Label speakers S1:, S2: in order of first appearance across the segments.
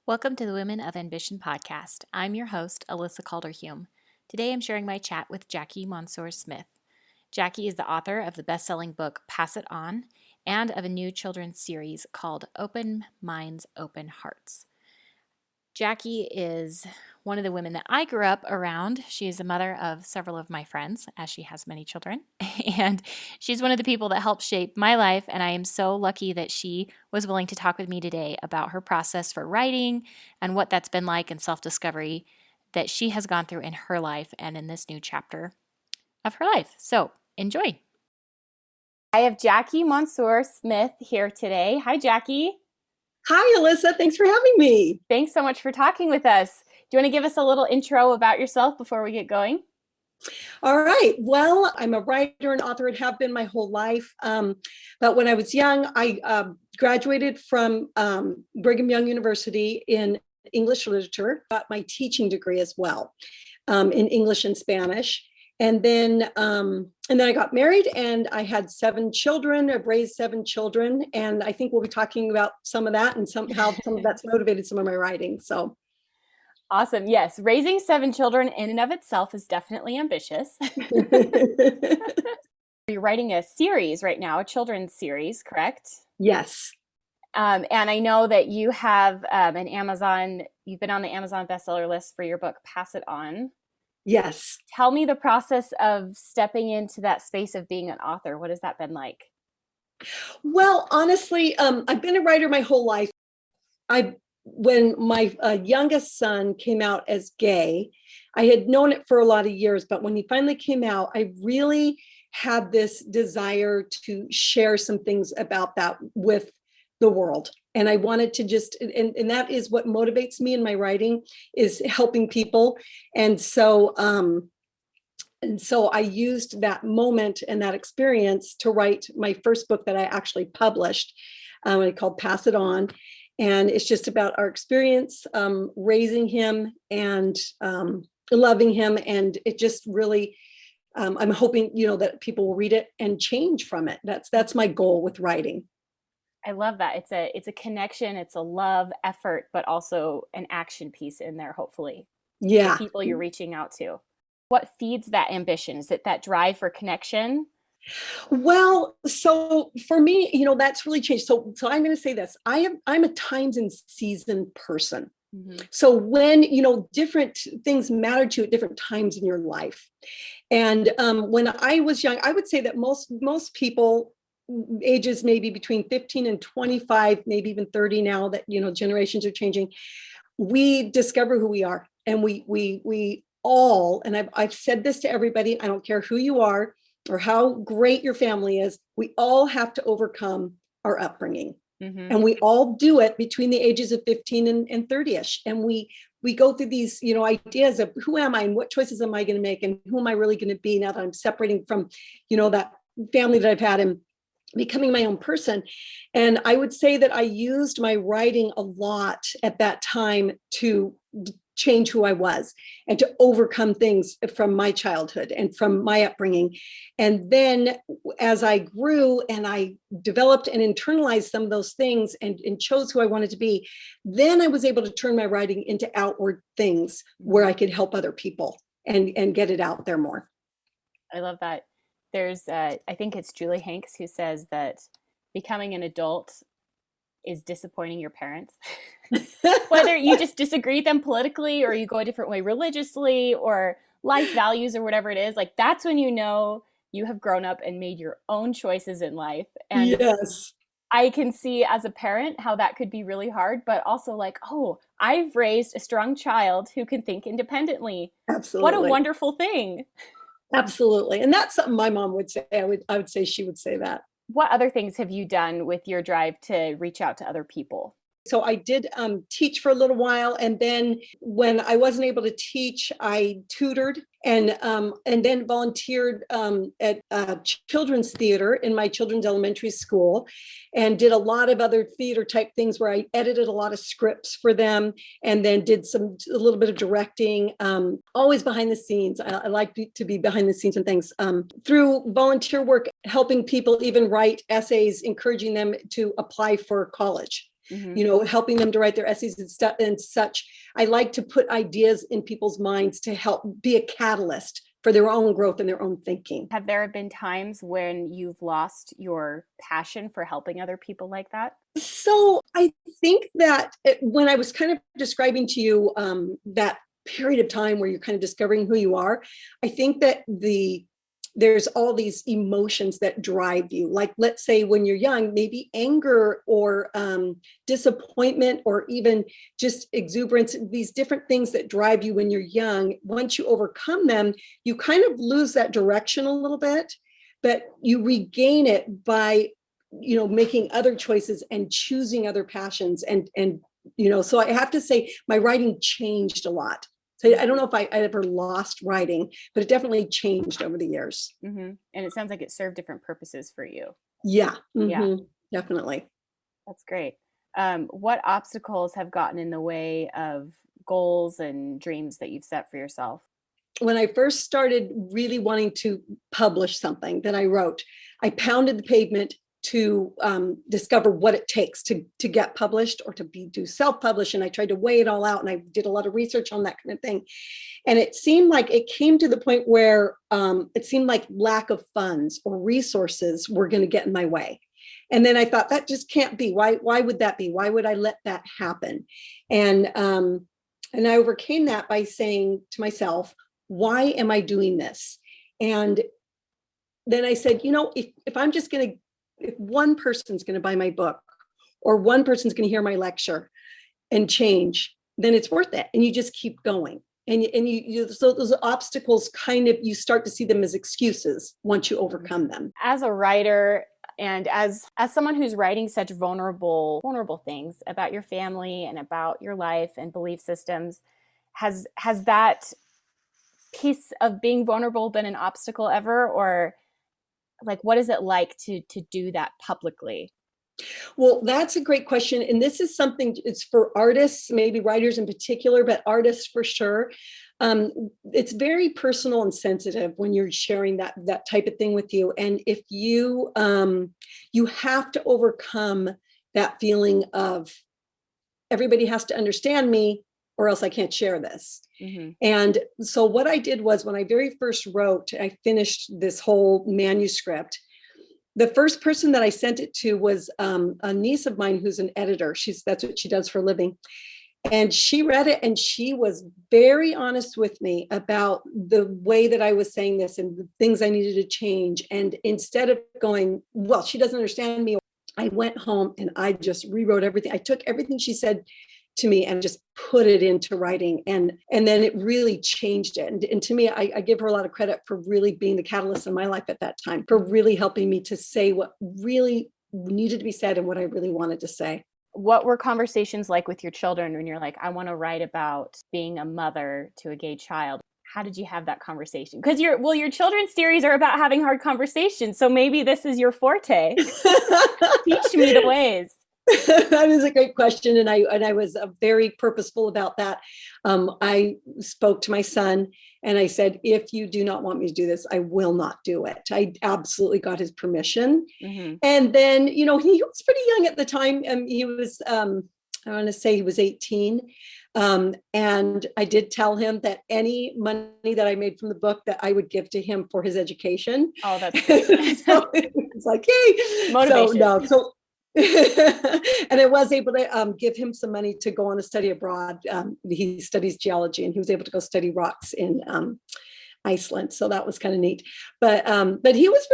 S1: Welcome to the Women of Ambition podcast. I'm your host, Alyssa Calder. Today I'm sharing my chat with Jackie Monsour Smith. Jackie is the author of the best-selling book Pass It On and of a new children's series called Open Minds, Open Hearts. Jackie is one of the women that I grew up around. She is the mother of several of my friends, as she has many children. And she's one of the people that helped shape my life. And I am so lucky that she was willing to talk with me today about her process for writing and what that's been like in self-discovery that she has gone through in her life and in this new chapter of her life. So enjoy. I have Jackie Monsour Smith here today. Hi, Jackie.
S2: Hi, Alyssa. Thanks for having me.
S1: Thanks so much for talking with us. Do you want to give us a little intro about yourself before we get going?
S2: All right. Well, I'm a writer and author and have been my whole life. But when I was young, I graduated from Brigham Young University in English literature, got my teaching degree as well in English and Spanish. And then I got married and I had 7 children. I've raised 7 children. And I think we'll be talking about some of that and how some of that's motivated some of my writing. So.
S1: Awesome. Yes. Raising 7 children in and of itself is definitely ambitious. You're writing a series right now, a children's series, correct?
S2: Yes.
S1: And I know that you have you've been on the Amazon bestseller list for your book, Pass It On.
S2: Yes.
S1: Tell me the process of stepping into that space of being an author. What has that been like?
S2: Well, honestly, I've been a writer my whole life. When my youngest son came out as gay, I had known it for a lot of years, but when he finally came out, I really had this desire to share some things about that with the world. And I wanted to and that is what motivates me in my writing, is helping people. And so I used that moment and that experience to write my first book that I actually published. Called Pass It On. And it's just about our experience raising him and loving him. And it just really, I'm hoping, that people will read it and change from it. That's my goal with writing.
S1: I love that. It's a connection, it's a love effort, but also an action piece in there, hopefully.
S2: Yeah.
S1: The people you're reaching out to. What feeds that ambition? Is it that drive for connection?
S2: Well, so for me, that's really changed. So I'm going to say this. I'm a times and season person. Mm-hmm. So when, different things matter to you at different times in your life. And when I was young, I would say that most people ages maybe between 15 and 25, maybe even 30 now that, generations are changing, we discover who we are. And we all, and I've said this to everybody, I don't care who you are or how great your family is, we all have to overcome our upbringing. Mm-hmm. And we all do it between the ages of 15 and 30ish. And we go through these, ideas of who am I and what choices am I going to make and who am I really going to be now that I'm separating from, that family that I've had and becoming my own person. And I would say that I used my writing a lot at that time to change who I was and to overcome things from my childhood and from my upbringing. And then as I grew and I developed and internalized some of those things and chose who I wanted to be, then I was able to turn my writing into outward things where I could help other people and get it out there more.
S1: I love that. There's, I think it's Julie Hanks who says that becoming an adult is disappointing your parents. Whether you just disagree with them politically or you go a different way religiously or life values or whatever it is, like that's when you know you have grown up and made your own choices in life. And
S2: yes,
S1: I can see as a parent how that could be really hard, but also like, oh, I've raised a strong child who can think independently.
S2: Absolutely.
S1: What a wonderful thing.
S2: Absolutely. And that's something my mom would say. I would say she would say that.
S1: What other things have you done with your drive to reach out to other people?
S2: So I did teach for a little while. And then when I wasn't able to teach, I tutored and then volunteered at children's theater in my children's elementary school and did a lot of other theater type things where I edited a lot of scripts for them and then did a little bit of directing, always behind the scenes. I like to be behind the scenes and things through volunteer work, helping people even write essays, encouraging them to apply for college. helping them to write their essays and stuff and such. I like to put ideas in people's minds to help be a catalyst for their own growth and their own thinking.
S1: Have there been times when you've lost your passion for helping other people like that?
S2: So I think that when I was kind of describing to you that period of time where you're kind of discovering who you are, I think that there's all these emotions that drive you. Like, let's say when you're young, maybe anger or disappointment or even just exuberance, these different things that drive you when you're young. Once you overcome them, you kind of lose that direction a little bit, but you regain it by, making other choices and choosing other passions. And so I have to say my writing changed a lot. So I don't know if I ever lost writing, but it definitely changed over the years.
S1: Mm-hmm. And it sounds like it served different purposes for you.
S2: Yeah, definitely.
S1: That's great. What obstacles have gotten in the way of goals and dreams that you've set for yourself?
S2: When I first started really wanting to publish something that I wrote, I pounded the pavement to discover what it takes to get published or to do self-publish. And I tried to weigh it all out, and I did a lot of research on that kind of thing. And it seemed like it came to the point where it seemed like lack of funds or resources were going to get in my way. And then I thought, that just can't be. Why would that be? Why would I let that happen? And I overcame that by saying to myself, why am I doing this? And then I said, if I'm just going to, if one person's going to buy my book or one person's going to hear my lecture and change, then it's worth it. And you just keep going. And so those obstacles kind of, you start to see them as excuses once you overcome them.
S1: As a writer and as someone who's writing such vulnerable things about your family and about your life and belief systems, has that piece of being vulnerable been an obstacle ever? Or like, what is it like to do that publicly?
S2: Well, that's a great question. And this is something, it's for artists, maybe writers in particular, but artists for sure. It's very personal and sensitive when you're sharing that type of thing with you. And if you have to overcome that feeling of everybody has to understand me or else I can't share this. Mm-hmm. And so what I did was, when I very first wrote, I finished this whole manuscript. The first person that I sent it to was a niece of mine who's an editor. That's what she does for a living. And she read it, and she was very honest with me about the way that I was saying this and the things I needed to change. And instead of going, well, she doesn't understand me, I went home and I just rewrote everything. I took everything she said to me and just put it into writing. And then it really changed it. And to me, I give her a lot of credit for really being the catalyst in my life at that time, for really helping me to say what really needed to be said and what I really wanted to say.
S1: What were conversations like with your children when you're like, I want to write about being a mother to a gay child? How did you have that conversation? Because your children's series are about having hard conversations. So maybe this is your forte. Teach me the ways.
S2: That is a great question. And I was very purposeful about that. I spoke to my son and I said, if you do not want me to do this, I will not do it. I absolutely got his permission. Mm-hmm. And then, he was pretty young at the time. He was, I want to say he was 18. And I did tell him that any money that I made from the book that I would give to him for his education.
S1: Oh, that's great.
S2: So it's like, hey,
S1: motivation.
S2: And I was able to give him some money to go on a study abroad. He studies geology, and he was able to go study rocks in Iceland. So that was kind of neat. But he was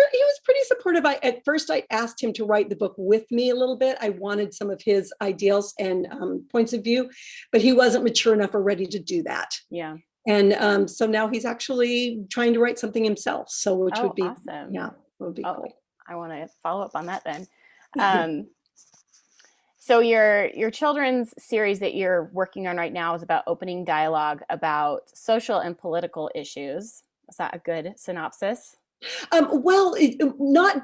S2: pretty supportive. At first I asked him to write the book with me a little bit. I wanted some of his ideals and points of view, but he wasn't mature enough or ready to do that.
S1: Yeah.
S2: And so now he's actually trying to write something himself. So which would be
S1: awesome.
S2: Yeah, would be cool.
S1: I want to follow up on that then. So your children's series that you're working on right now is about opening dialogue about social and political issues. Is that a good synopsis?
S2: Well, not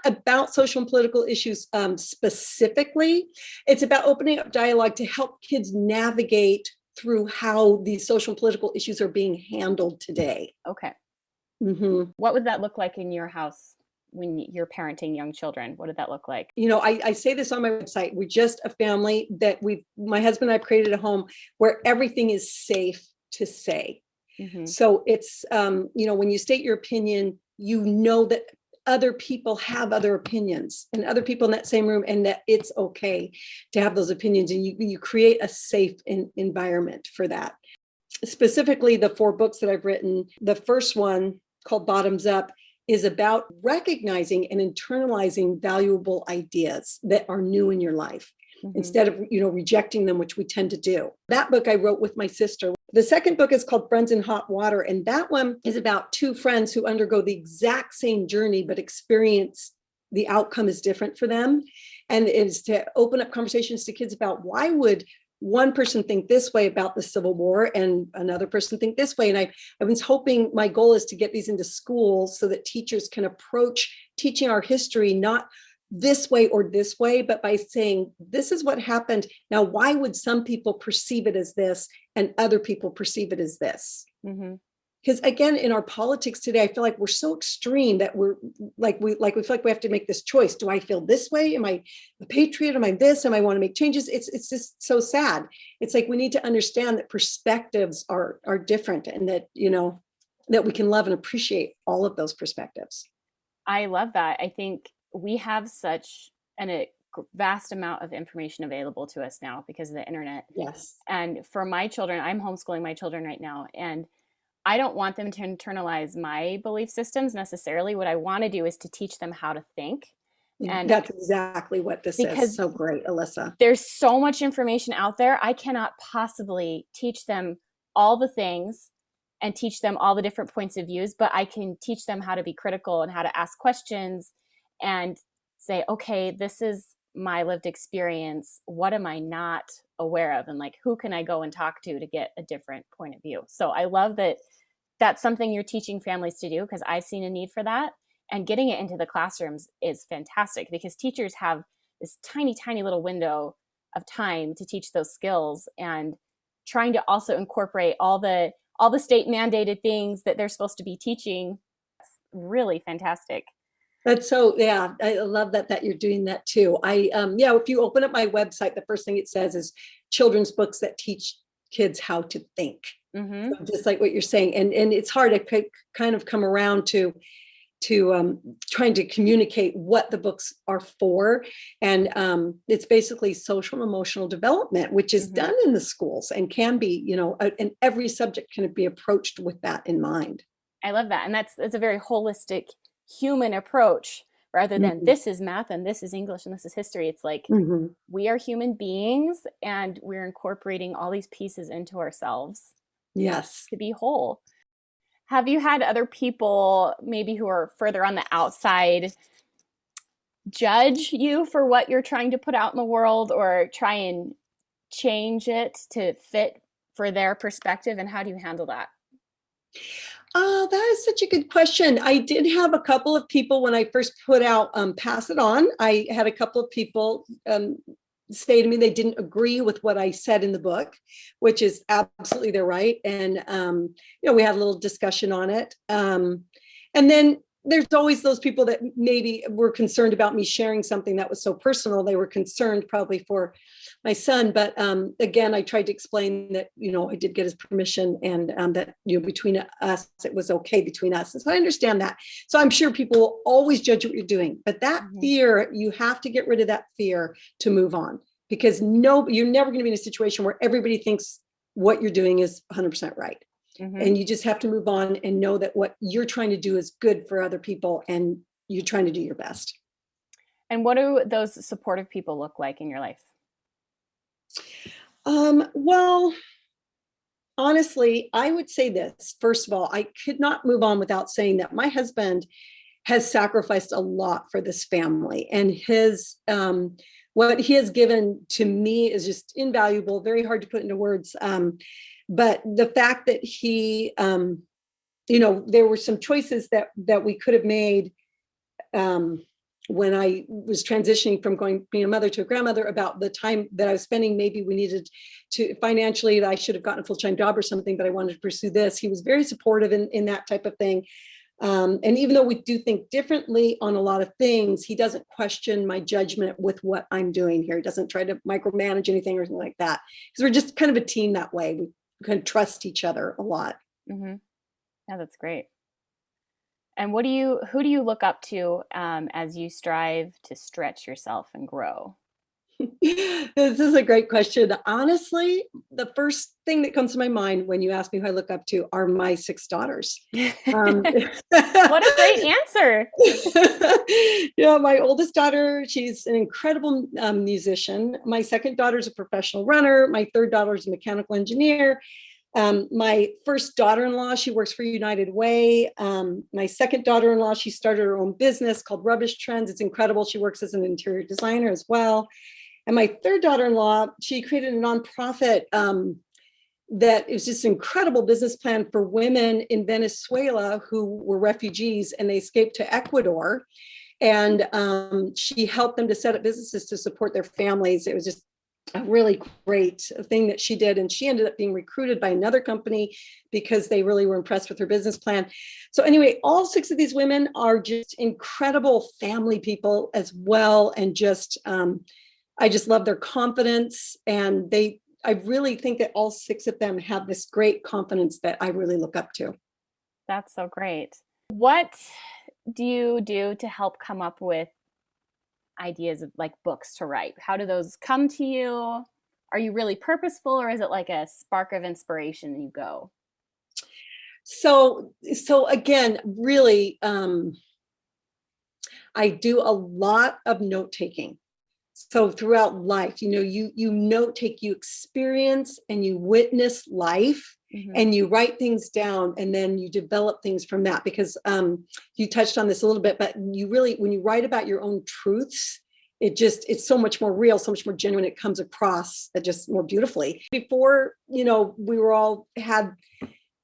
S2: about social and political issues specifically. It's about opening up dialogue to help kids navigate through how these social and political issues are being handled today.
S1: Okay.
S2: Mm-hmm.
S1: What would that look like in your house when you're parenting young children? What did that look like?
S2: I say this on my website. We're just a family that my husband and I created a home where everything is safe to say. Mm-hmm. So it's, when you state your opinion, that other people have other opinions and other people in that same room, and that it's okay to have those opinions. And you create a safe environment for that. Specifically, the 4 books that I've written, the first one called Bottoms Up is about recognizing and internalizing valuable ideas that are new in your life. Mm-hmm. Instead of, rejecting them, which we tend to do. That book I wrote with my sister. The second book is called Friends in Hot Water. And that one is about 2 friends who undergo the exact same journey, but experience the outcome is different for them. And is to open up conversations to kids about why would one person think this way about the Civil War and another person think this way. And I was hoping, my goal is to get these into schools so that teachers can approach teaching our history, not this way or this way, but by saying, this is what happened. Now, why would some people perceive it as this and other people perceive it as this? Because again, in our politics today, I feel like we're so extreme that we feel like we have to make this choice. Do I feel this way? Am I a patriot? Am I this? Am I want to make changes? It's just so sad. It's like we need to understand that perspectives are different, and that, that we can love and appreciate all of those perspectives.
S1: I love that. I think we have such a vast amount of information available to us now because of the internet.
S2: Yes.
S1: And for my children, I'm homeschooling my children right now, and I don't want them to internalize my belief systems necessarily. What I want to do is to teach them how to think.
S2: And that's exactly what this is. So great, Alyssa.
S1: There's so much information out there. I cannot possibly teach them all the things and teach them all the different points of views, but I can teach them how to be critical and how to ask questions and say, okay, this is my lived experience. What am I not aware of? And who can I go and talk to get a different point of view? So I love that that's something you're teaching families to do, because I've seen a need for that. And getting it into the classrooms is fantastic, because teachers have this tiny, tiny little window of time to teach those skills, and trying to also incorporate all the state mandated things that they're supposed to be teaching. It's really fantastic.
S2: That's so, yeah, I love that you're doing that too. If you open up my website, the first thing it says is children's books that teach kids how to think. Mm-hmm. So just like what you're saying. And it's hard to kind of come around to trying to communicate what the books are for. And it's basically social and emotional development, which is done in the schools and can be, and every subject can be approached with that in mind.
S1: I love that. And that's a very holistic human approach, rather than this is math and this is English and this is history. It's like we are human beings, and we're incorporating all these pieces into ourselves.
S2: Yes.
S1: To be whole. Have you had other people, maybe who are further on the outside, judge you for what you're trying to put out in the world, or try and change it to fit for their perspective? And how do you handle that?
S2: That is such a good question. I did have a couple of people when I first put out Pass It On. I had a couple of people say to me they didn't agree with what I said in the book, which is absolutely their right. And, we had a little discussion on it. And then there's always those people that maybe were concerned about me sharing something that was so personal. They were concerned probably for my son. But again, I tried to explain that, I did get his permission, and that, between us, it was okay between us. And so I understand that. So I'm sure people will always judge what you're doing. But that fear, you have to get rid of that fear to move on, because you're never going to be in a situation where everybody thinks what you're doing is 100% right. And you just have to move on and know that what you're trying to do is good for other people, and you're trying to do your best.
S1: And what do those supportive people look like in your life?
S2: Well, honestly, I would say this. First of all, I could not move on without saying that my husband has sacrificed a lot for this family, and his what he has given to me is just invaluable, very hard to put into words. But the fact that he, there were some choices that we could have made when I was transitioning from being a mother to a grandmother, about the time that I was spending. Maybe we needed to financially, I should have gotten a full-time job or something, but I wanted to pursue this. He was very supportive in that type of thing. And even though we do think differently on a lot of things, he doesn't question my judgment with what I'm doing here. He doesn't try to micromanage anything or anything like that. Because we're just kind of a team that way. We kind of trust each other a lot.
S1: Mm-hmm. Yeah, that's great. And who do you look up to as you strive to stretch yourself and grow?
S2: This is a great question. Honestly, the first thing that comes to my mind when you ask me who I look up to are my 6 daughters.
S1: What a great answer.
S2: Yeah, my oldest daughter, she's an incredible musician. My second daughter is a professional runner. My third daughter is a mechanical engineer. My first daughter-in-law, she works for United Way. My second daughter-in-law, she started her own business called Rubbish Trends. It's incredible. She works as an interior designer as well. And my third daughter-in-law, she created a nonprofit that is just an incredible business plan for women in Venezuela who were refugees and they escaped to Ecuador. And she helped them to set up businesses to support their families. It was just a really great thing that she did. And she ended up being recruited by another company because they really were impressed with her business plan. So anyway, all 6 of these women are just incredible family people as well. And just, I just love their confidence. And I really think that all 6 of them have this great confidence that I really look up to.
S1: That's so great. What do you do to help come up with ideas of like books to write? How do those come to you? Are you really purposeful, or is it like a spark of inspiration and you go?
S2: So again, really, I do a lot of note taking. So throughout life, you note take, you experience and you witness life, and you write things down, and then you develop things from that. Because you touched on this a little bit, but you really, when you write about your own truths, it's so much more real, so much more genuine. It comes across just more beautifully. Before, we were all had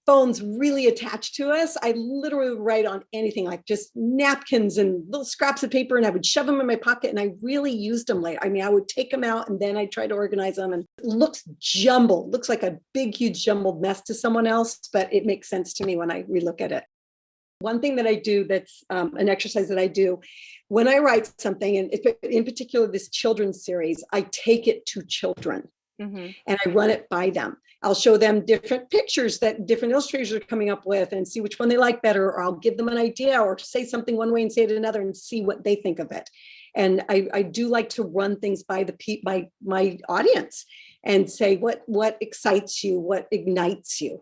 S2: phones really attached to us, I literally would write on anything, like just napkins and little scraps of paper, and I would shove them in my pocket, and I really used them later. I mean, I would take them out and then I'd try to organize them, and it looks jumbled, looks like a big, huge jumbled mess to someone else, but it makes sense to me when I relook at it. One thing that I do that's an exercise that I do when I write something, and in particular this children's series, I take it to children. And I run it by them. I'll show them different pictures that different illustrators are coming up with and see which one they like better, or I'll give them an idea or say something one way and say it another and see what they think of it. And I do like to run things by by my audience and say what excites you, what ignites you,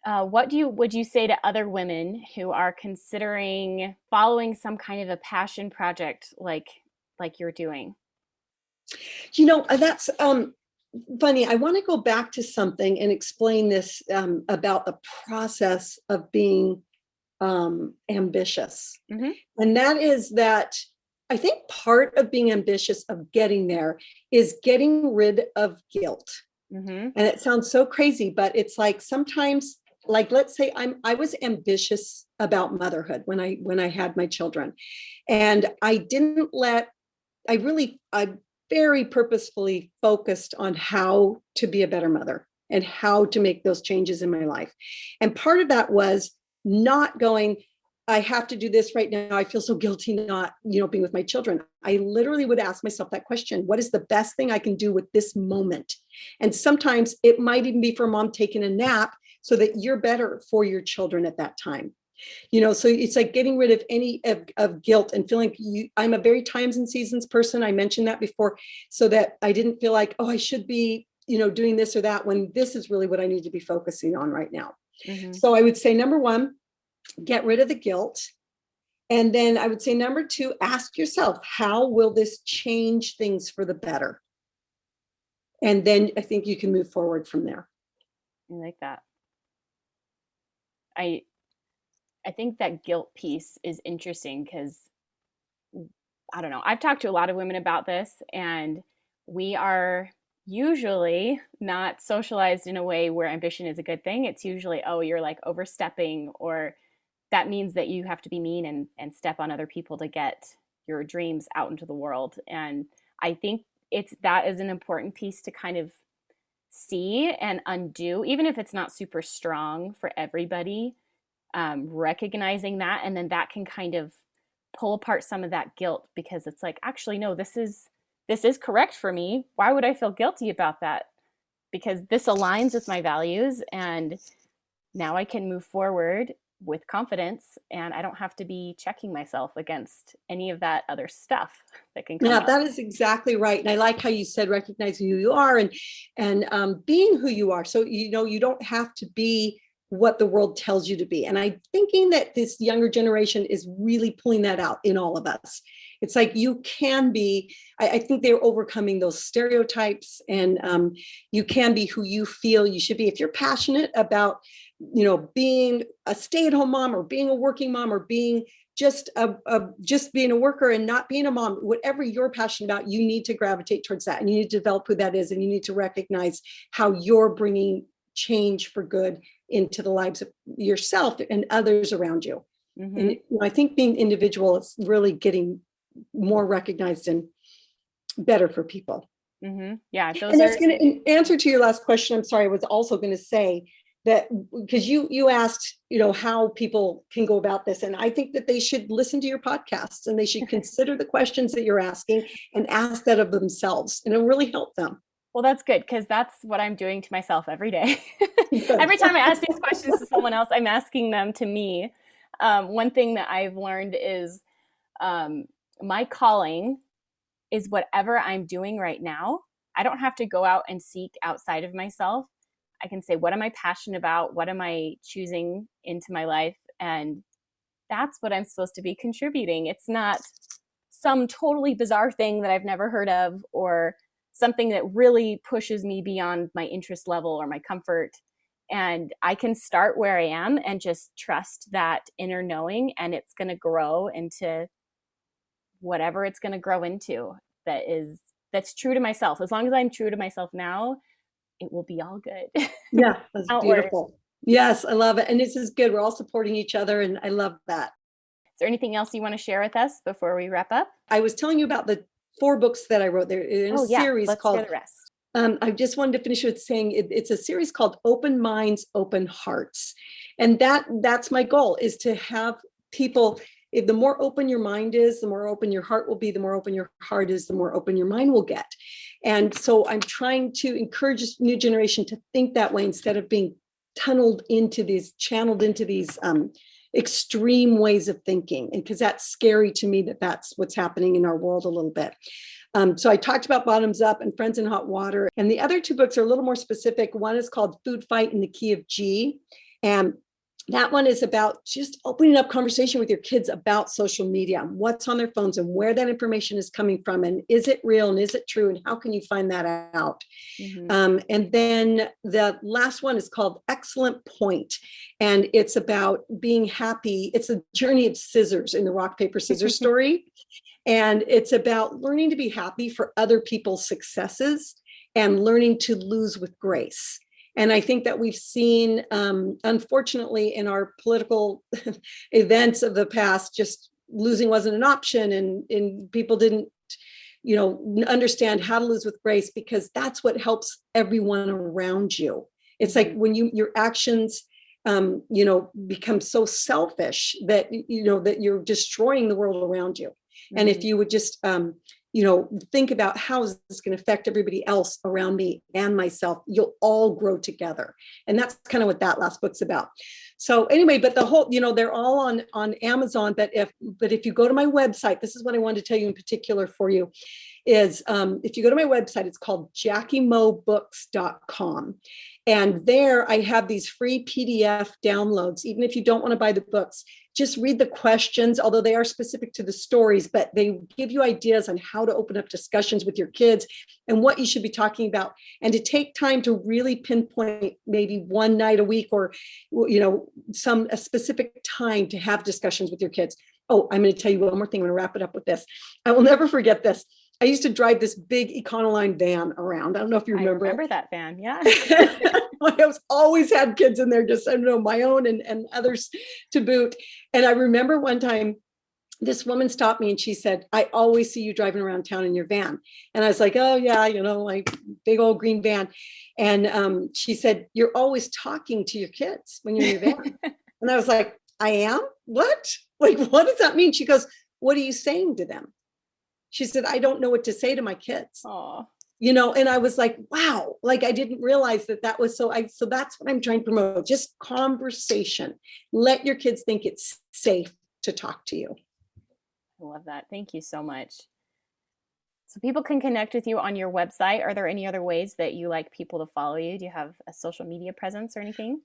S1: What would you say to other women who are considering following some kind of a passion project like you're doing?
S2: That's funny. I want to go back to something and explain this about the process of being ambitious. And that is that I think part of being ambitious, of getting there, is getting rid of guilt. And it sounds so crazy, but it's like sometimes, like, let's say I was ambitious about motherhood when I had my children, and I very purposefully focused on how to be a better mother and how to make those changes in my life. And part of that was not going, I have to do this right now. I feel so guilty not, being with my children. I literally would ask myself that question: what is the best thing I can do with this moment? And sometimes it might even be for mom taking a nap so that you're better for your children at that time. So it's like getting rid of any of guilt and feeling I'm a very times and seasons person. I mentioned that before, so that I didn't feel like, oh, I should be, doing this or that, when this is really what I need to be focusing on right now. So I would say, number one, get rid of the guilt. And then I would say, number two, ask yourself, how will this change things for the better? And then I think you can move forward from there.
S1: I like that. I think that guilt piece is interesting because, I don't know, I've talked to a lot of women about this, and we are usually not socialized in a way where ambition is a good thing. It's usually, oh, you're like overstepping, or that means that you have to be mean and step on other people to get your dreams out into the world. And I think that is an important piece to kind of see and undo, even if it's not super strong for everybody. recognizing that, and then that can kind of pull apart some of that guilt, because it's like, actually, no, this is correct for me. Why would I feel guilty about that? Because this aligns with my values, and now I can move forward with confidence, and I don't have to be checking myself against any of that other stuff that can come up.
S2: That is exactly right. And I like how you said recognizing who you are and being who you are. So, you don't have to be what the world tells you to be. And I'm thinking that this younger generation is really pulling that out in all of us. It's like you can be, I think they're overcoming those stereotypes, and you can be who you feel you should be. If you're passionate about, being a stay-at-home mom, or being a working mom, or being just being a worker and not being a mom, whatever you're passionate about, you need to gravitate towards that, and you need to develop who that is, and you need to recognize how you're bringing change for good into the lives of yourself and others around you. Mm-hmm. And I think being individual is really getting more recognized and better for people.
S1: Mm-hmm. Yeah.
S2: And that's going to, in answer to your last question, I'm sorry, I was also going to say that, because you asked, how people can go about this. And I think that they should listen to your podcasts, and they should consider the questions that you're asking and ask that of themselves, and it'll really help them.
S1: Well, that's good, because that's what I'm doing to myself every day. Every time I ask these questions to someone else, I'm asking them to me. One thing that I've learned is my calling is whatever I'm doing right now. I don't have to go out and seek outside of myself. I can say, what am I passionate about? What am I choosing into my life? And that's what I'm supposed to be contributing. It's not some totally bizarre thing that I've never heard of, or something that really pushes me beyond my interest level or my comfort. And I can start where I am and just trust that inner knowing, and it's going to grow into whatever it's going to grow into that's true to myself. As long as I'm true to myself now, it will be all good.
S2: Yeah, that's beautiful. Yes, I love it. And this is good. We're all supporting each other, and I love that.
S1: Is there anything else you want to share with us before we wrap up?
S2: I was telling you about the 4 books that I wrote. They're in a series
S1: Let's
S2: called,
S1: hear the rest.
S2: I just wanted to finish with saying it's a series called Open Minds, Open Hearts. And that's my goal, is to have people, the more open your mind is, the more open your heart will be. The more open your heart is, the more open your mind will get. And so I'm trying to encourage this new generation to think that way, instead of being channeled into these extreme ways of thinking. And because that's scary to me, that's what's happening in our world a little bit. So I talked about Bottoms Up and Friends in Hot Water. And the other 2 books are a little more specific. One is called Food Fight in the Key of G. And that one is about just opening up conversation with your kids about social media, what's on their phones, and where that information is coming from, and is it real, and is it true, and how can you find that out? Mm-hmm. And then the last one is called Excellent Point, and it's about being happy. It's a journey of scissors in the rock, paper, scissors story. And it's about learning to be happy for other people's successes and learning to lose with grace. And I think that we've seen, unfortunately, in our political events of the past, just losing wasn't an option, and people didn't, understand how to lose with grace, because that's what helps everyone around you. It's like when your actions, become so selfish that, that you're destroying the world around you. Mm-hmm. And if you would just, think about how is this going to affect everybody else around me and myself, you'll all grow together. And that's kind of what that last book's about. So anyway, but the whole, they're all on Amazon. But if you go to my website, this is what I wanted to tell you in particular for you, is if you go to my website, it's called JackieMoBooks.com. And there I have these free PDF downloads. Even if you don't want to buy the books, just read the questions, although they are specific to the stories, but they give you ideas on how to open up discussions with your kids and what you should be talking about, and to take time to really pinpoint maybe one night a week, or, a specific time to have discussions with your kids. Oh, I'm going to tell you one more thing. I'm going to wrap it up with this. I will never forget this. I used to drive this big Econoline van around. I don't know if you remember.
S1: I remember that van, yeah.
S2: I was always had kids in there, just, my own and others to boot. And I remember one time this woman stopped me and she said, "I always see you driving around town in your van." And I was like, "Oh yeah, my big old green van." And she said, "You're always talking to your kids when you're in your van." And I was like, I am? What? Like, what does that mean? She goes, what are you saying to them? She said, I don't know what to say to my kids.
S1: Oh,
S2: And I was like, wow, like I didn't realize that was so that's what I'm trying to promote. Just conversation. Let your kids think it's safe to talk to you.
S1: I love that. Thank you so much. So people can connect with you on your website. Are there any other ways that you like people to follow you? Do you have a social media presence or anything?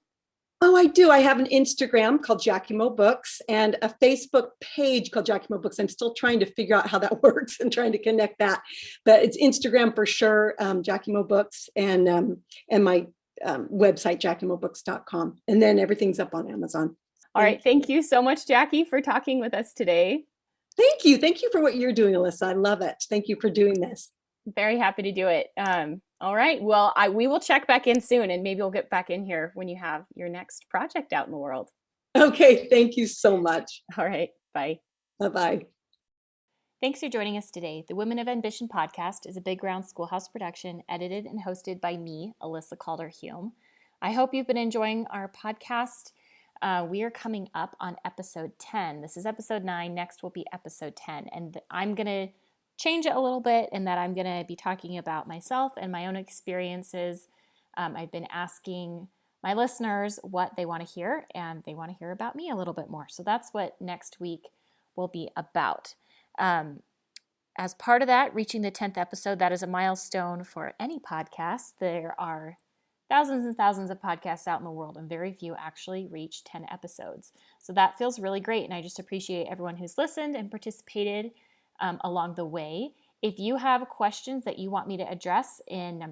S2: Oh, I do. I have an Instagram called Jackie Mo Books and a Facebook page called Jackie Mo Books. I'm still trying to figure out how that works and trying to connect that, but it's Instagram for sure. Jackie Mo Books and my website, jackiemobooks.com. And then everything's up on Amazon.
S1: All right. Thank you so much, Jackie, for talking with us today.
S2: Thank you. Thank you for what you're doing, Alyssa. I love it. Thank you for doing this.
S1: Very happy to do it. All right. Well, we will check back in soon, and maybe we'll get back in here when you have your next project out in the world.
S2: Okay. Thank you so much.
S1: All right. Bye.
S2: Bye-bye.
S1: Thanks for joining us today. The Women of Ambition podcast is a Big Round Schoolhouse production, edited and hosted by me, Alyssa Calder Hulme. I hope you've been enjoying our podcast. We are coming up on episode 10. This is episode 9. Next will be episode 10. And I'm going to change it a little bit in that I'm going to be talking about myself and my own experiences. I've been asking my listeners what they want to hear, and they want to hear about me a little bit more. So that's what next week will be about. As part of that, reaching the 10th episode, that is a milestone for any podcast. There are thousands and thousands of podcasts out in the world, and very few actually reach 10 episodes. So that feels really great, and I just appreciate everyone who's listened and participated along the way. If you have questions that you want me to address in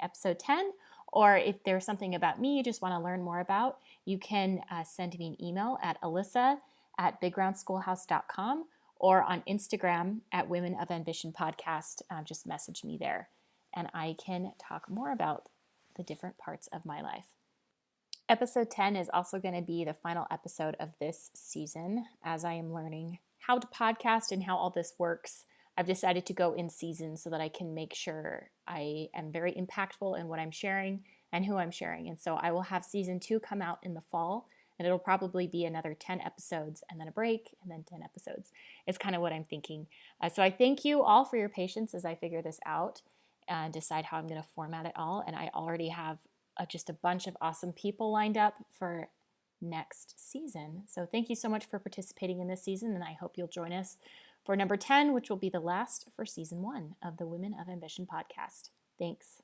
S1: episode 10, or if there's something about me you just want to learn more about, you can send me an email at alyssa@bigroundschoolhouse.com or on Instagram at Women of Ambition Podcast. Just message me there, and I can talk more about the different parts of my life. Episode 10 is also going to be the final episode of this season. As I am learning how to podcast and how all this works, I've decided to go in season so that I can make sure I am very impactful in what I'm sharing and who I'm sharing. And so I will have season 2 come out in the fall, and it'll probably be another 10 episodes and then a break and then 10 episodes. It's kind of what I'm thinking. So I thank you all for your patience as I figure this out and decide how I'm going to format it all. And I already have just a bunch of awesome people lined up for next season. So thank you so much for participating in this season, and I hope you'll join us for number 10, which will be the last for season 1 of the Women of Ambition podcast. Thanks.